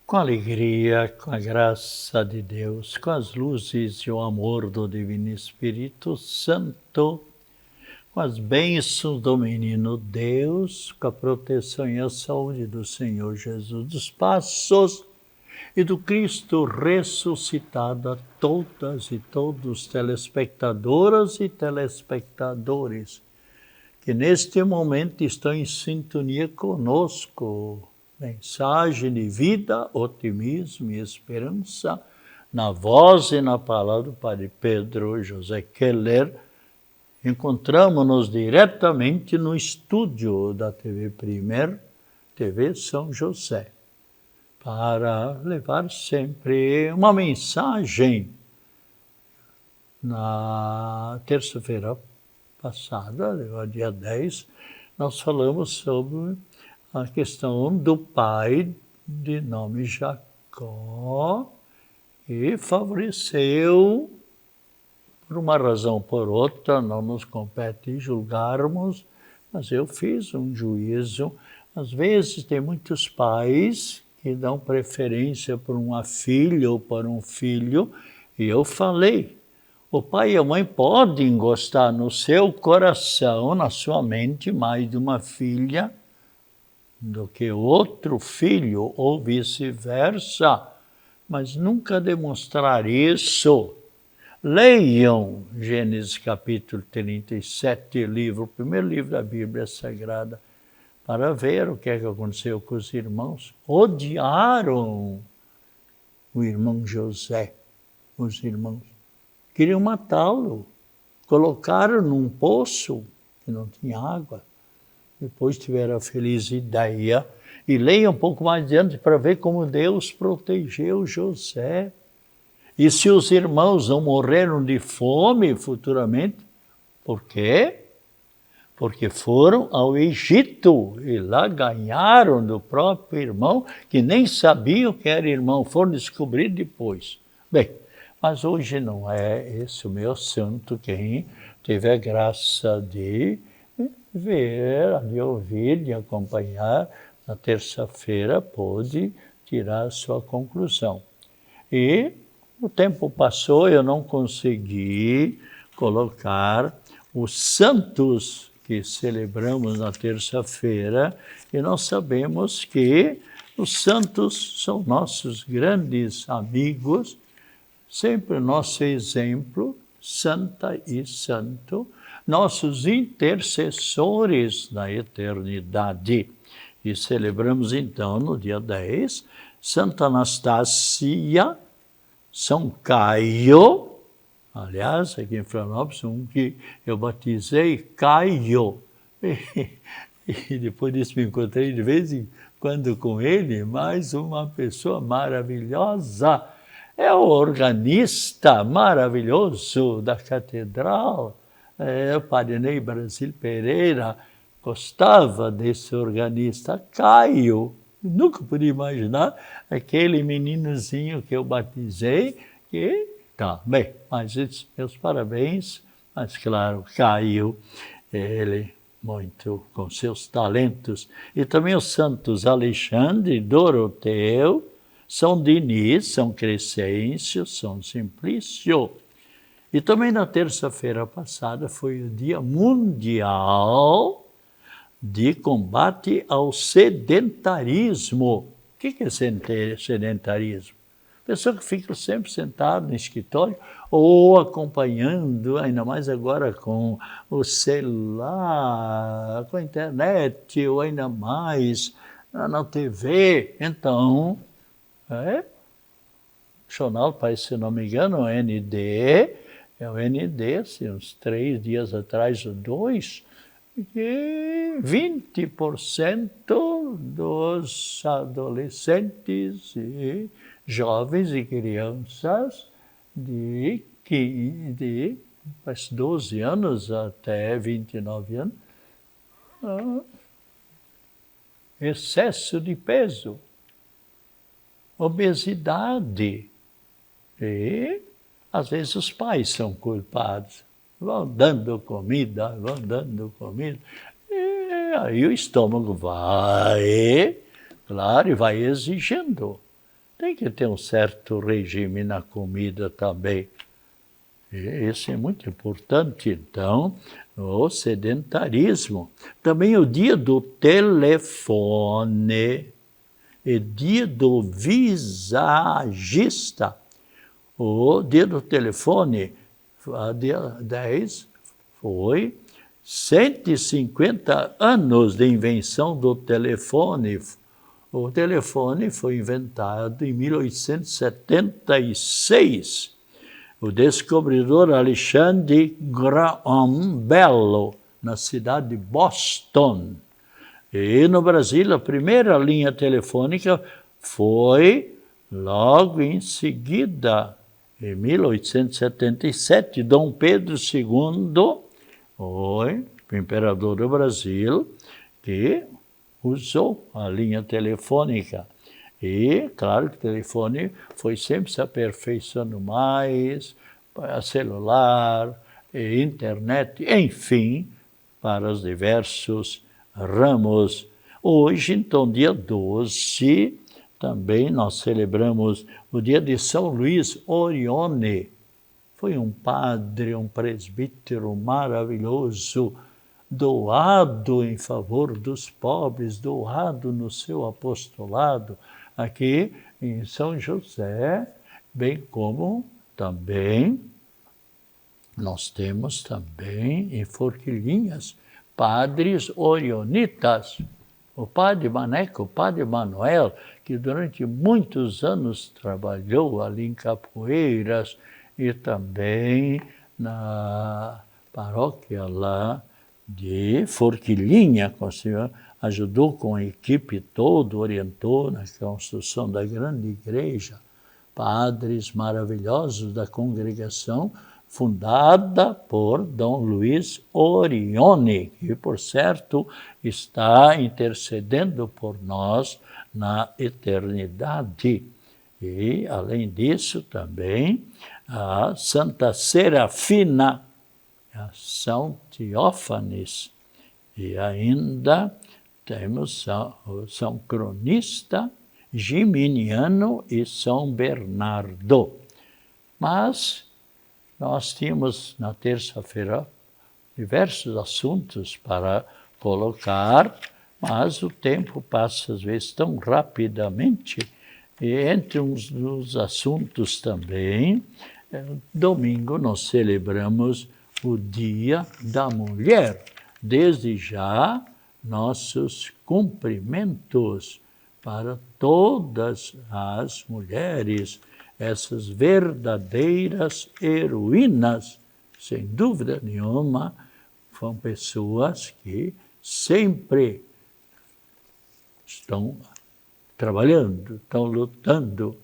Com alegria, com a graça de Deus, com as luzes e o amor do Divino Espírito Santo, com as bênçãos do Menino Deus, com a proteção e a saúde do Senhor Jesus dos Passos e do Cristo ressuscitado a todas e todos, telespectadoras e telespectadores, que neste momento estão em sintonia conosco. Mensagem de vida, otimismo e esperança, na voz e na palavra do Padre Pedro José Keller. Encontramos-nos diretamente no estúdio da TV Primer, TV São José, para levar sempre uma mensagem. Na terça-feira passada, dia 10, nós falamos sobre a questão do pai de nome Jacó, e favoreceu, por uma razão ou por outra, não nos compete julgarmos, mas eu fiz um juízo. Às vezes tem muitos pais que dão preferência por uma filha ou por um filho, e eu falei, o pai e a mãe podem gostar no seu coração, na sua mente, mais de uma filha do que outro filho, ou vice-versa, mas nunca demonstrar isso. Leiam Gênesis capítulo 37, o primeiro livro da Bíblia Sagrada, para ver o que aconteceu com os irmãos. Odiaram o irmão José, os irmãos. Queriam matá-lo, colocaram num poço que não tinha água. Depois tiveram a feliz ideia, e leia um pouco mais adiante para ver como Deus protegeu José. E se os irmãos não morreram de fome futuramente, por quê? Porque foram ao Egito e lá ganharam do próprio irmão, que nem sabiam que era irmão, foram descobrir depois. Bem, mas hoje não é esse o meu assunto. Quem teve a graça de ver, de ouvir, de acompanhar, na terça-feira pôde tirar a sua conclusão. E o tempo passou, eu não consegui colocar os santos que celebramos na terça-feira, e nós sabemos que os santos são nossos grandes amigos, sempre nosso exemplo, santa e santo, nossos intercessores na eternidade. E celebramos então no dia 10, Santa Anastácia, São Caio, aliás, aqui em Florianópolis, um que eu batizei, Caio. E depois disso me encontrei de vez em quando com ele, mais uma pessoa maravilhosa. É o organista maravilhoso da catedral. O Padre Ney Brasil Pereira gostava desse organista, Caio. Nunca podia imaginar aquele meninozinho que eu batizei, que tá bem, mas meus parabéns, mas claro, Caio, ele muito com seus talentos. E também os santos Alexandre, Doroteu, São Denis, São Crescêncio, São Simplício. E também na terça-feira passada foi o Dia Mundial de Combate ao Sedentarismo. O que é sedentarismo? Pessoa que fica sempre sentada no escritório ou acompanhando, ainda mais agora com o celular, com a internet, ou ainda mais na TV. Então, o jornal, se não me engano, o ND, assim, uns 3 dias atrás, ou 2, que 20% dos adolescentes e jovens e crianças de 12 anos até 29 anos, excesso de peso, obesidade. E às vezes os pais são culpados. Vão dando comida. E aí o estômago vai, claro, e vai exigindo. tem que ter um certo regime na comida também. E isso é muito importante, então, o sedentarismo. Também o dia do telefone e dia do visagista. O dia do telefone, dia 10, foi 150 anos de invenção do telefone. O telefone foi inventado em 1876. O descobridor Alexander Graham Bell, na cidade de Boston. E no Brasil, a primeira linha telefônica foi logo em seguida, em 1877, Dom Pedro II, foi o imperador do Brasil, que usou a linha telefônica. E, claro que o telefone foi sempre se aperfeiçoando mais, para celular, internet, enfim, para os diversos ramos. Hoje, então, dia 12, também nós celebramos o dia de São Luís Orione. Foi um padre, um presbítero maravilhoso, doado em favor dos pobres, doado no seu apostolado, aqui em São José, bem como também nós temos também em Forquilhinhas padres orionitas. O padre Maneco, o padre Manuel, que durante muitos anos trabalhou ali em Capoeiras e também na paróquia lá de Forquilhinha, com o senhor, ajudou com a equipe toda, orientou na construção da grande igreja, padres maravilhosos da congregação, fundada por Dom Luís Orione, que, por certo, está intercedendo por nós na eternidade. E, além disso, também a Santa Serafina, a São Teófanes, e ainda temos o São Cronista, Giminiano e São Bernardo. Mas nós tínhamos na terça-feira diversos assuntos para colocar, mas o tempo passa às vezes tão rapidamente, e entre uns dos assuntos também, domingo nós celebramos o Dia da Mulher. Desde já, nossos cumprimentos para todas as mulheres, essas verdadeiras heroínas, sem dúvida nenhuma, são pessoas que sempre estão trabalhando, estão lutando.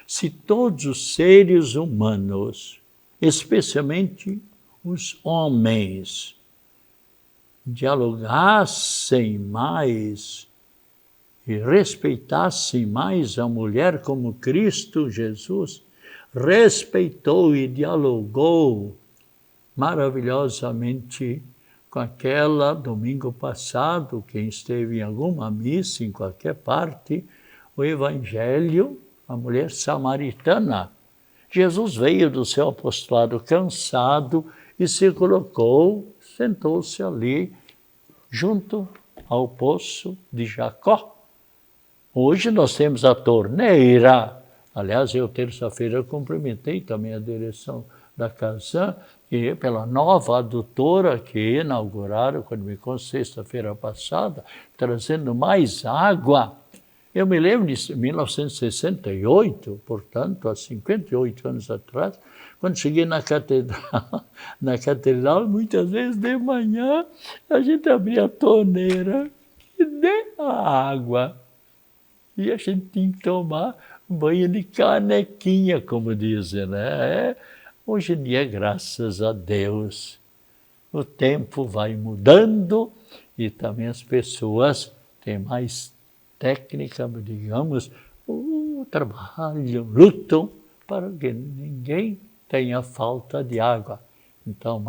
Se todos os seres humanos, especialmente os homens, dialogassem mais e respeitassem mais a mulher como Cristo Jesus respeitou e dialogou maravilhosamente com aquela, domingo passado, quem esteve em alguma missa, em qualquer parte, o Evangelho, a mulher samaritana. Jesus veio do seu apostolado cansado e se colocou, sentou-se ali, junto ao poço de Jacó. Hoje nós temos a torneira. Aliás, eu terça-feira cumprimentei também a direção da Casan, que pela nova adutora que inauguraram, quando me consta sexta-feira passada, trazendo mais água. Eu me lembro de 1968, portanto, há 58 anos atrás, quando cheguei na catedral, muitas vezes de manhã, a gente abria a torneira e dê a água. E a gente tinha que tomar banho de canequinha, como dizem, né? Hoje em dia, graças a Deus, o tempo vai mudando e também as pessoas têm mais técnica, digamos, trabalham, lutam para que ninguém tenha falta de água. Então,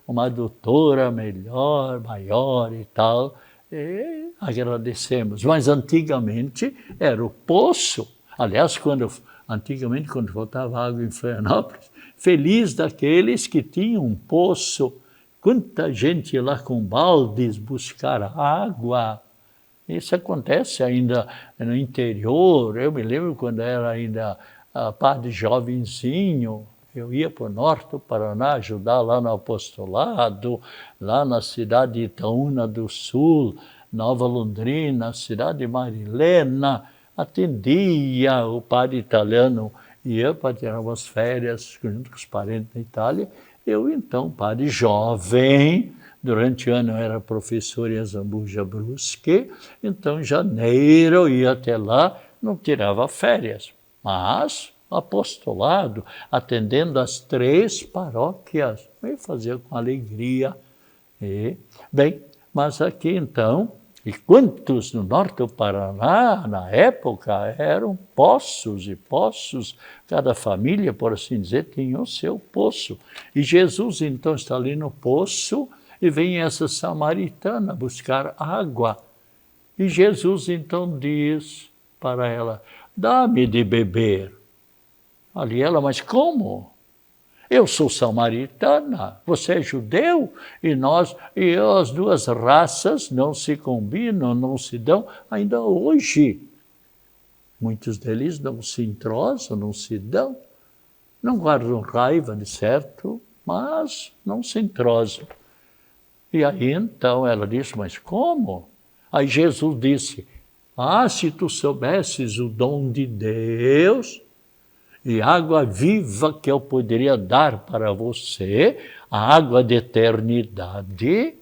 uma adutora melhor, maior e tal, e agradecemos. Mas antigamente era o poço. Aliás, antigamente, quando faltava água em Florianópolis, feliz daqueles que tinham um poço. Quanta gente ia lá com baldes buscar água. Isso acontece ainda no interior. Eu me lembro quando era ainda padre jovenzinho, eu ia para o norte do Paraná ajudar lá no apostolado, lá na cidade de Itaúna do Sul, Nova Londrina, cidade de Marilena, atendia o padre italiano, ia para tirar umas férias junto com os parentes na Itália. Eu, então, padre jovem, durante o ano eu era professor em Azambuja Brusque, então em janeiro eu ia até lá, não tirava férias, mas apostolado, atendendo as 3 paróquias, eu fazia com alegria. Bem, mas aqui então, e quantos no norte do Paraná, na época, eram poços e poços, cada família, por assim dizer, tinha o seu poço. E Jesus então está ali no poço e vem essa samaritana buscar água. E Jesus então diz para ela, dá-me de beber. Ali ela, mas como? Eu sou samaritana, você é judeu, e as 2 raças não se combinam, não se dão ainda hoje. Muitos deles não se entrosam, não se dão, não guardam raiva de certo, mas não se entrosam. E aí então ela disse, mas como? Aí Jesus disse, se tu soubesses o dom de Deus e água viva que eu poderia dar para você, a água de eternidade,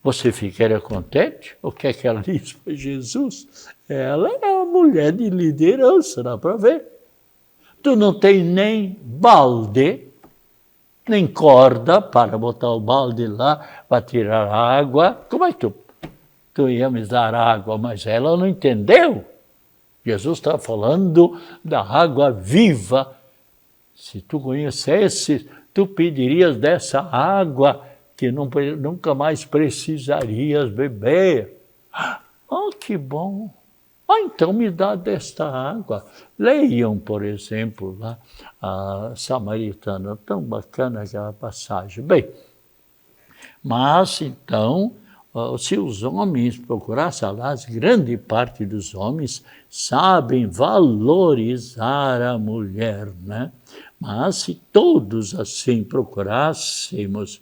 você ficaria contente? O que é que ela disse para Jesus? Ela é uma mulher de liderança, dá para ver. Tu não tem nem balde, nem corda para botar o balde lá para tirar a água. Como é que tu ia me dar água? Mas ela não entendeu. Jesus está falando da água viva. Se tu conhecesses, tu pedirias dessa água que nunca mais precisarias beber. Que bom! Então me dá desta água. Leiam, por exemplo, lá a Samaritana, tão bacana aquela passagem. Bem, mas então, se os homens procurassem, aliás, grande parte dos homens sabem valorizar a mulher, né? Mas se todos assim procurássemos,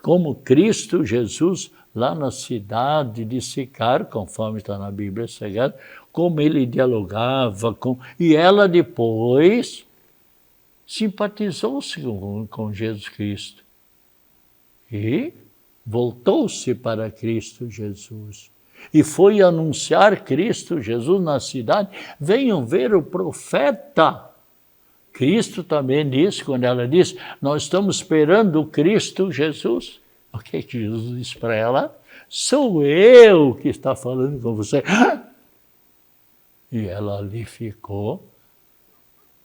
como Cristo Jesus, lá na cidade de Sicar, conforme está na Bíblia Sagrada, como ele dialogava e ela depois simpatizou-se com Jesus Cristo. E voltou-se para Cristo Jesus e foi anunciar Cristo Jesus na cidade. Venham ver o profeta. Cristo também disse, quando ela disse, nós estamos esperando o Cristo Jesus. O que Jesus disse para ela? Sou eu que está falando com você. E ela ali ficou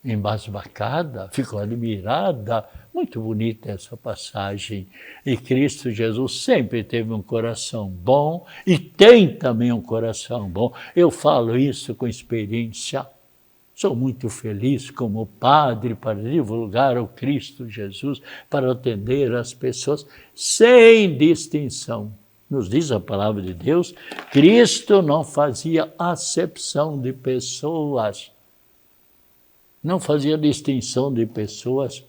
embasbacada, ficou admirada. Muito bonita essa passagem. E Cristo Jesus sempre teve um coração bom e tem também um coração bom. Eu falo isso com experiência. Sou muito feliz como padre para divulgar o Cristo Jesus, para atender as pessoas sem distinção. Nos diz a palavra de Deus, Cristo não fazia acepção de pessoas. Não fazia distinção de pessoas.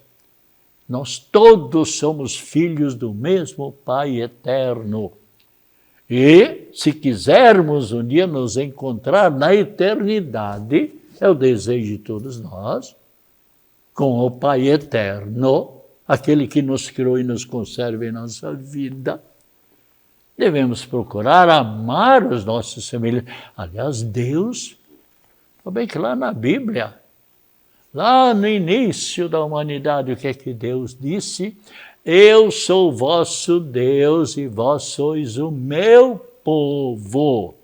Nós todos somos filhos do mesmo Pai eterno. E, se quisermos um dia nos encontrar na eternidade, é o desejo de todos nós, com o Pai eterno, aquele que nos criou e nos conserva em nossa vida, devemos procurar amar os nossos semelhantes. Aliás, Deus, bem que lá na Bíblia, lá no início da humanidade, o que é que Deus disse? Eu sou vosso Deus e vós sois o meu povo.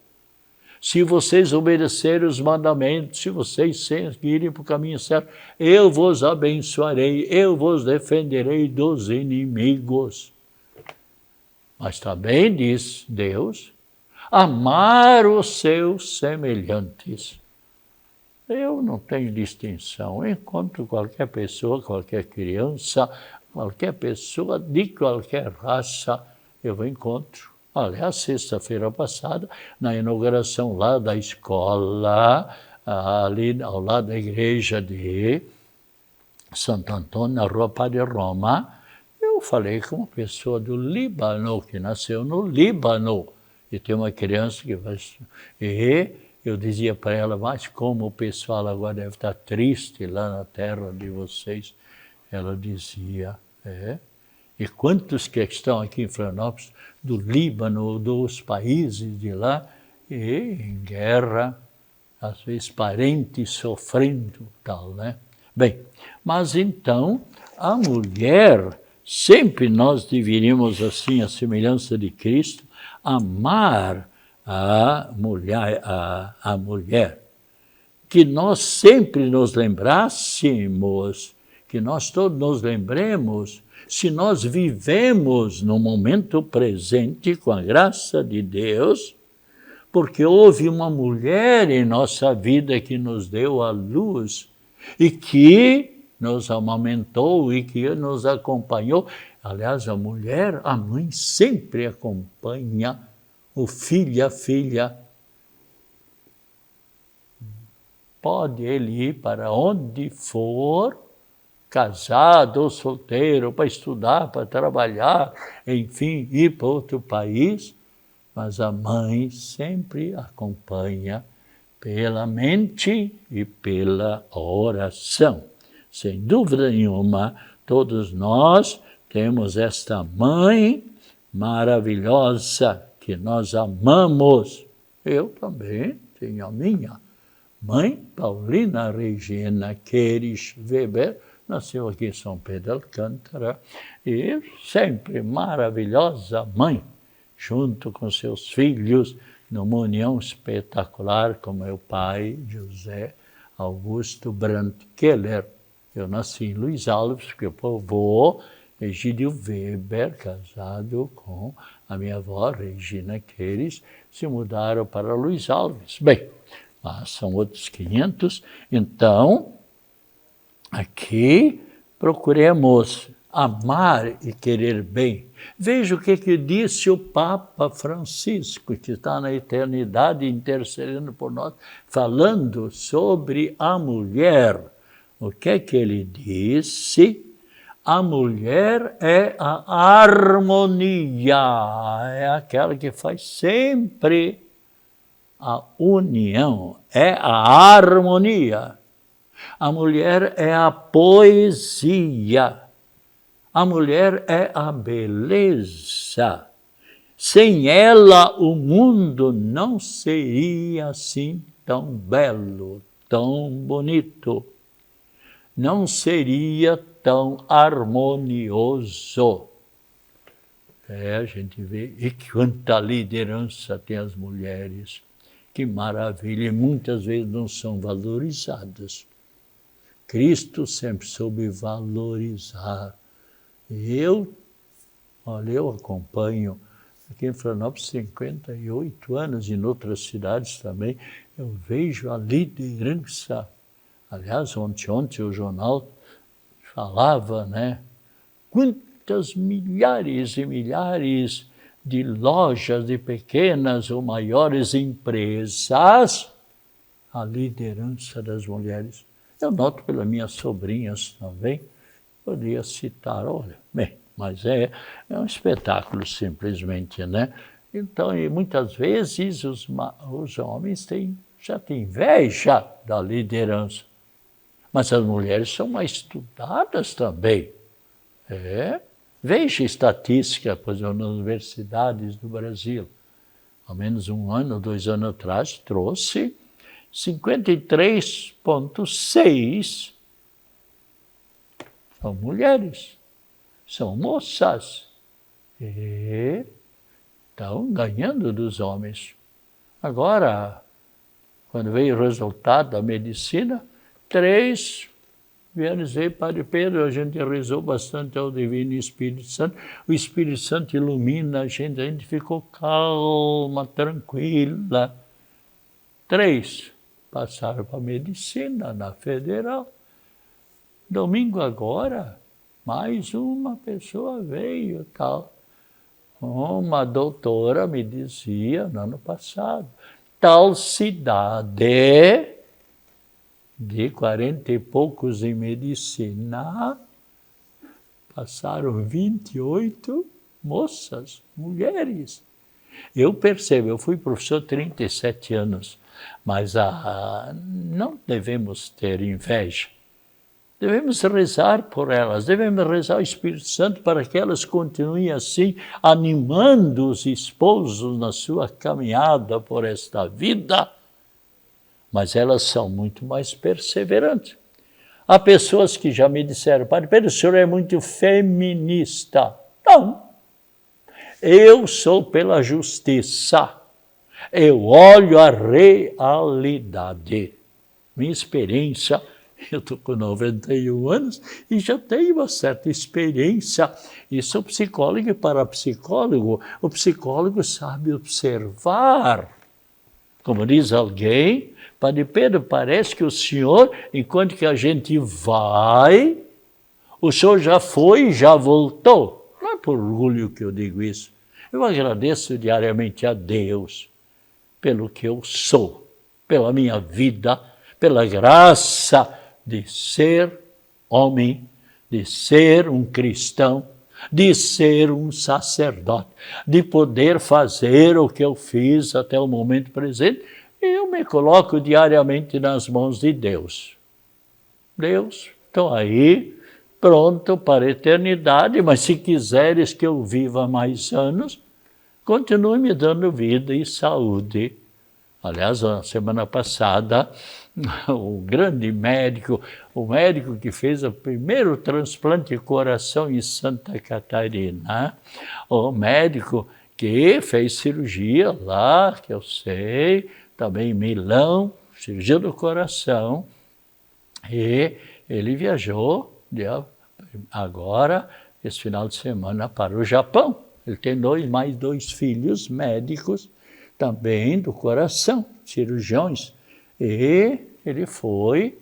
Se vocês obedecerem os mandamentos, se vocês seguirem para o caminho certo, eu vos abençoarei, eu vos defenderei dos inimigos. Mas também diz Deus, amar os seus semelhantes. Eu não tenho distinção. Eu encontro qualquer pessoa, qualquer criança, qualquer pessoa de qualquer raça, eu encontro. Aliás, sexta-feira passada, na inauguração lá da escola, ali ao lado da igreja de Santo Antônio, na rua Padre Roma, eu falei com uma pessoa do Líbano, que nasceu no Líbano, e tem uma criança que vai... E eu dizia para ela, mas como o pessoal agora deve estar triste lá na terra de vocês. Ela dizia, e quantos que estão aqui em Florianópolis, do Líbano, dos países de lá, e em guerra, às vezes parentes sofrendo, tal, né? Bem, mas então, a mulher, sempre nós deveríamos, assim, a semelhança de Cristo, amar a mulher. Que nós sempre nos lembrássemos, que nós todos nos lembremos, se nós vivemos no momento presente com a graça de Deus, porque houve uma mulher em nossa vida que nos deu a luz e que nos amamentou e que nos acompanhou. Aliás, a mulher, a mãe sempre acompanha o filho e a filha. Pode ele ir para onde for, casado ou solteiro, para estudar, para trabalhar, enfim, ir para outro país, mas a mãe sempre acompanha pela mente e pela oração. Sem dúvida nenhuma, todos nós temos esta mãe maravilhosa que nós amamos. Eu também tenho a minha mãe, Paulina Regina Queires Weber, nasceu aqui em São Pedro de Alcântara, e sempre maravilhosa mãe, junto com seus filhos, numa união espetacular com meu pai, José Augusto Brandt Keller. Eu nasci em Luiz Alves, porque o avô Egídio Weber, casado com a minha avó, Regina Queires, se mudaram para Luiz Alves. Bem, mas são outros 500. Então, aqui procuremos amar e querer bem. Veja o que disse o Papa Francisco, que está na eternidade intercedendo por nós, falando sobre a mulher. O que ele disse? A mulher é a harmonia, é aquela que faz sempre a união, é a harmonia. A mulher é a poesia. A mulher é a beleza. Sem ela, o mundo não seria assim tão belo, tão bonito. Não seria tão harmonioso. A gente vê, e quanta liderança tem as mulheres. Que maravilha, e muitas vezes não são valorizadas. Cristo sempre soube valorizar. E eu acompanho aqui em Florianópolis 58 anos, e em outras cidades também, eu vejo a liderança. Aliás, ontem o jornal falava, né? Quantas milhares e milhares de lojas, de pequenas ou maiores empresas, a liderança das mulheres. Eu noto pelas minhas sobrinhas também, poderia citar, olha, bem, mas é um espetáculo simplesmente, né? Então, e muitas vezes os homens já têm inveja da liderança, mas as mulheres são mais estudadas também. Veja estatística, por exemplo, nas universidades do Brasil. Ao menos 1 ano, 2 anos atrás, trouxe 53,6% são mulheres, são moças. E estão ganhando dos homens. Agora, quando veio o resultado da medicina, 3 vieram dizer, Padre Pedro, a gente rezou bastante ao Divino Espírito Santo, o Espírito Santo ilumina a gente ficou calma, tranquila. 3 passaram para medicina na Federal. Domingo agora, mais uma pessoa veio, tal. Uma doutora me dizia no ano passado, tal cidade de 40 e poucos em medicina, passaram 28 moças, mulheres. Eu percebo, eu fui professor 37 anos, mas não devemos ter inveja. Devemos rezar por elas, devemos rezar ao Espírito Santo para que elas continuem assim, animando os esposos na sua caminhada por esta vida. Mas elas são muito mais perseverantes. Há pessoas que já me disseram, Padre Pedro, o senhor é muito feminista. Não. Eu sou pela justiça. Eu olho a realidade. Minha experiência, eu estou com 91 anos e já tenho uma certa experiência. E sou psicólogo e parapsicólogo. O psicólogo sabe observar. Como diz alguém, Padre Pedro, parece que o senhor, enquanto que a gente vai, o senhor já foi e já voltou. Não é por orgulho que eu digo isso. Eu agradeço diariamente a Deus pelo que eu sou, pela minha vida, pela graça de ser homem, de ser um cristão, de ser um sacerdote, de poder fazer o que eu fiz até o momento presente. Eu me coloco diariamente nas mãos de Deus. Deus, estou aí, pronto para a eternidade, mas se quiseres que eu viva mais anos, continue me dando vida e saúde. Aliás, na semana passada, o grande médico, o médico que fez o primeiro transplante de coração em Santa Catarina, o médico que fez cirurgia lá, que eu sei, também em Milão, cirurgia do coração, e ele viajou agora, esse final de semana, para o Japão. Ele tem mais dois filhos médicos, também do coração, cirurgiões, e ele foi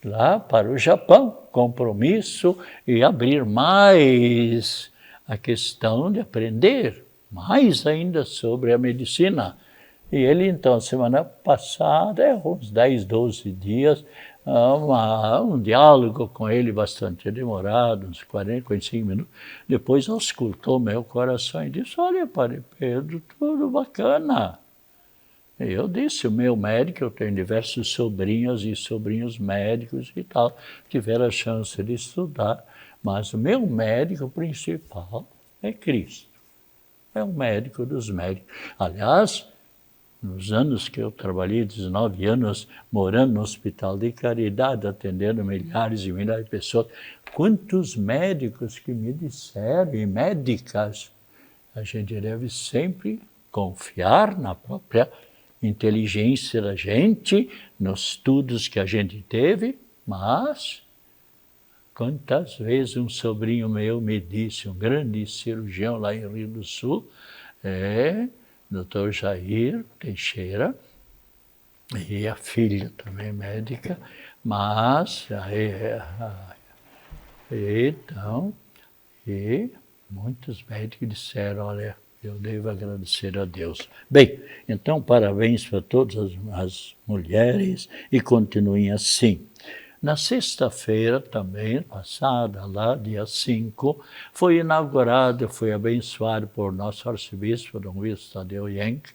lá para o Japão, compromisso e abrir mais a questão de aprender mais ainda sobre a medicina. E ele, então, semana passada, uns 10, 12 dias, um diálogo com ele bastante demorado, uns 40, 45 minutos. Depois auscultou meu coração e disse, olha, Padre Pedro, tudo bacana. E eu disse, o meu médico, eu tenho diversos sobrinhos e sobrinhos médicos e tal, tiveram a chance de estudar, mas o meu médico principal é Cristo. É o médico dos médicos. Aliás, nos anos que eu trabalhei, 19 anos, morando no Hospital de Caridade, atendendo milhares e milhares de pessoas, quantos médicos que me disseram, e médicas, a gente deve sempre confiar na própria inteligência da gente, nos estudos que a gente teve, mas quantas vezes um sobrinho meu me disse, um grande cirurgião lá em Rio do Sul, Dr. Jair Teixeira, e a filha também médica, mas então, e muitos médicos disseram, olha, eu devo agradecer a Deus. Bem, então parabéns para todas as mulheres e continuem assim. Na sexta-feira também, passada, lá, dia 5, foi inaugurado, foi abençoado por nosso arcebispo, Dom Wilson Tadeu Yenck,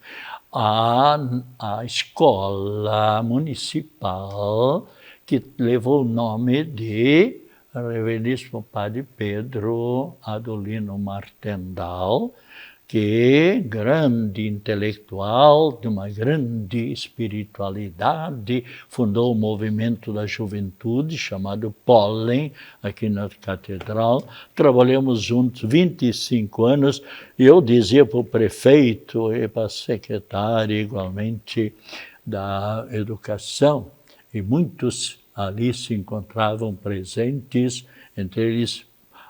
a escola municipal que levou o nome de Reverendíssimo Padre Pedro Adolino Martendal, que grande intelectual, de uma grande espiritualidade, fundou o movimento da juventude, chamado Pólen, aqui na Catedral. Trabalhamos juntos 25 anos, e eu dizia para o prefeito e para a secretária, igualmente, da Educação, e muitos ali se encontravam presentes, entre eles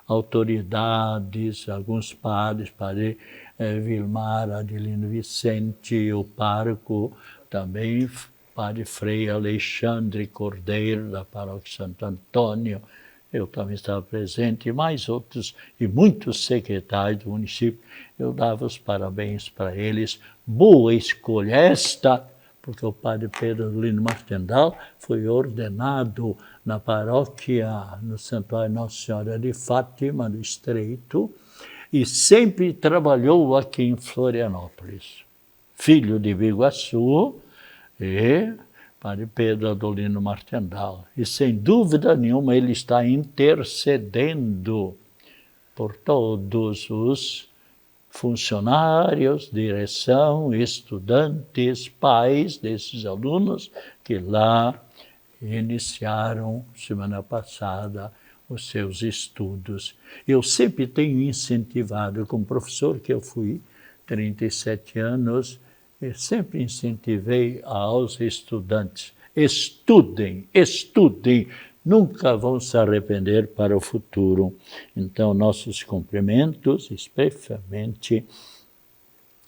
autoridades, alguns padres, Padre Vilmar, Adelino Vicente, o pároco também Padre Frei Alexandre Cordeiro, da Paróquia Santo Antônio, eu também estava presente, e mais outros, e muitos secretários do município. Eu dava os parabéns para eles. Boa escolha esta, porque o padre Pedro Lino Martendal foi ordenado na paróquia, no Santuário Nossa Senhora de Fátima, do Estreito, e sempre trabalhou aqui em Florianópolis. Filho de Biguaçu e padre Pedro Adolino Martendal. E sem dúvida nenhuma ele está intercedendo por todos os funcionários, direção, estudantes, pais desses alunos que lá iniciaram semana passada os seus estudos. Eu sempre tenho incentivado, como professor que eu fui, 37 anos, eu sempre incentivei aos estudantes, estudem, estudem, nunca vão se arrepender para o futuro. Então, nossos cumprimentos, especialmente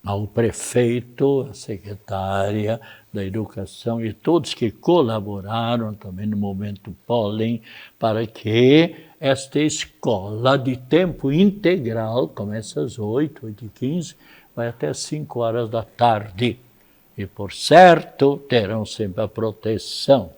ao prefeito, à secretária da Educação e todos que colaboraram também no Momento Pólen para que esta escola de tempo integral, começa às 8, 8h15, vai até 5 horas da tarde. E, por certo, terão sempre a proteção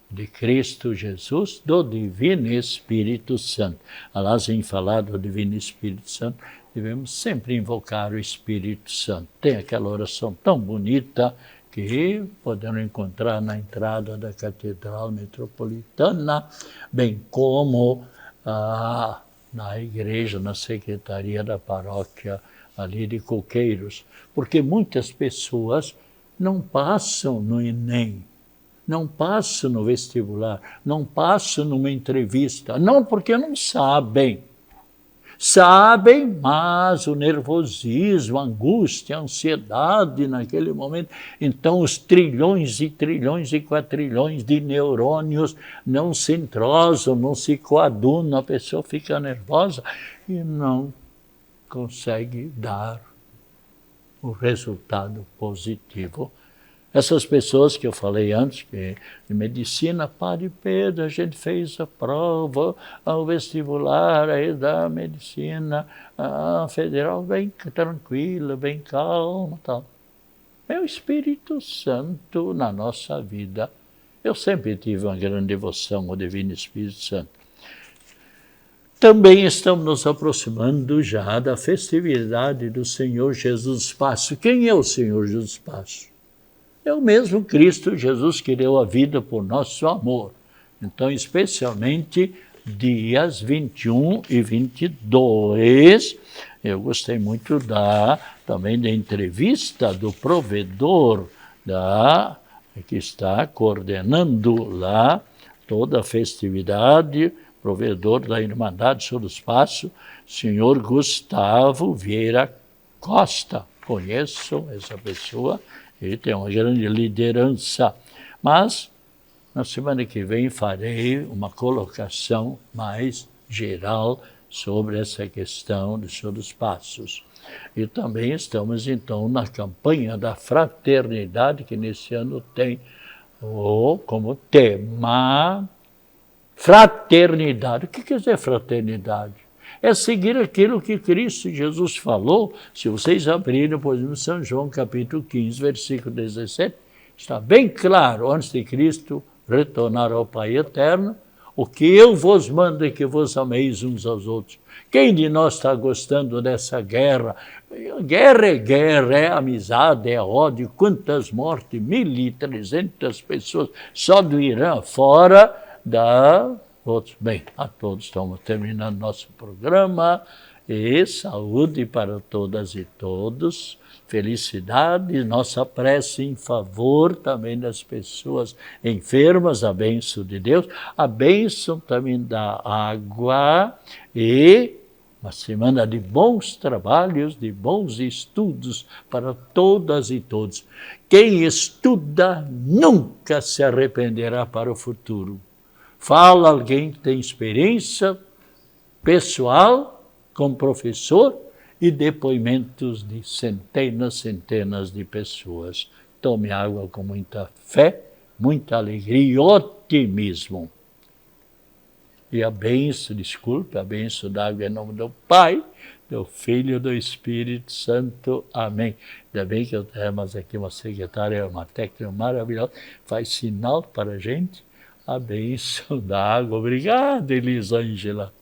de Cristo Jesus, do Divino Espírito Santo. Aliás, em falar do Divino Espírito Santo, devemos sempre invocar o Espírito Santo. Tem aquela oração tão bonita que podemos encontrar na entrada da Catedral Metropolitana, bem como na igreja, na secretaria da paróquia ali de Coqueiros, porque muitas pessoas não passam no Enem, não passam no vestibular, não passam numa entrevista, não porque não sabem. Sabem, mas o nervosismo, a angústia, a ansiedade naquele momento, então os trilhões e trilhões e quatrilhões de neurônios não se entrosam, não se coadunam, a pessoa fica nervosa e não consegue dar o resultado positivo. Essas pessoas que eu falei antes, que de medicina, Padre Pedro, a gente fez a prova, o vestibular aí da medicina federal, bem tranquila, bem calma, tal. É o Espírito Santo na nossa vida. Eu sempre tive uma grande devoção ao Divino Espírito Santo. Também estamos nos aproximando já da festividade do Senhor Jesus Passo. Quem é o Senhor Jesus Passo? É o mesmo Cristo Jesus que deu a vida por nosso amor. Então, especialmente dias 21 e 22, eu gostei muito também da entrevista do provedor que está coordenando lá toda a festividade, provedor da Irmandade Senhor dos Passos, senhor Gustavo Vieira Costa. Conheço essa pessoa. Ele tem uma grande liderança, mas na semana que vem farei uma colocação mais geral sobre essa questão do Senhor dos Passos. E também estamos, então, na campanha da fraternidade, que nesse ano tem como tema fraternidade. O que quer dizer fraternidade? É seguir aquilo que Cristo Jesus falou. Se vocês abrirem, por exemplo, São João, capítulo 15, versículo 17, está bem claro, antes de Cristo retornar ao Pai eterno, o que eu vos mando é que vos ameis uns aos outros. Quem de nós está gostando dessa guerra? Guerra, é amizade, é ódio. Quantas mortes? 1.300 pessoas só do Irã, fora outros. Bem, a todos estamos terminando nosso programa e saúde para todas e todos, felicidade, nossa prece em favor também das pessoas enfermas, a bênção de Deus, a bênção também da água e uma semana de bons trabalhos, de bons estudos para todas e todos. Quem estuda nunca se arrependerá para o futuro. Fala alguém que tem experiência pessoal como professor e depoimentos de centenas de pessoas. tome água com muita fé, muita alegria e otimismo. E a bênção, desculpe, a bênção da água em nome do Pai, do Filho e do Espírito Santo. Amém. Ainda bem que temos aqui uma secretária, uma técnica maravilhosa, faz sinal para a gente a bênção da água. Obrigado, Elisângela.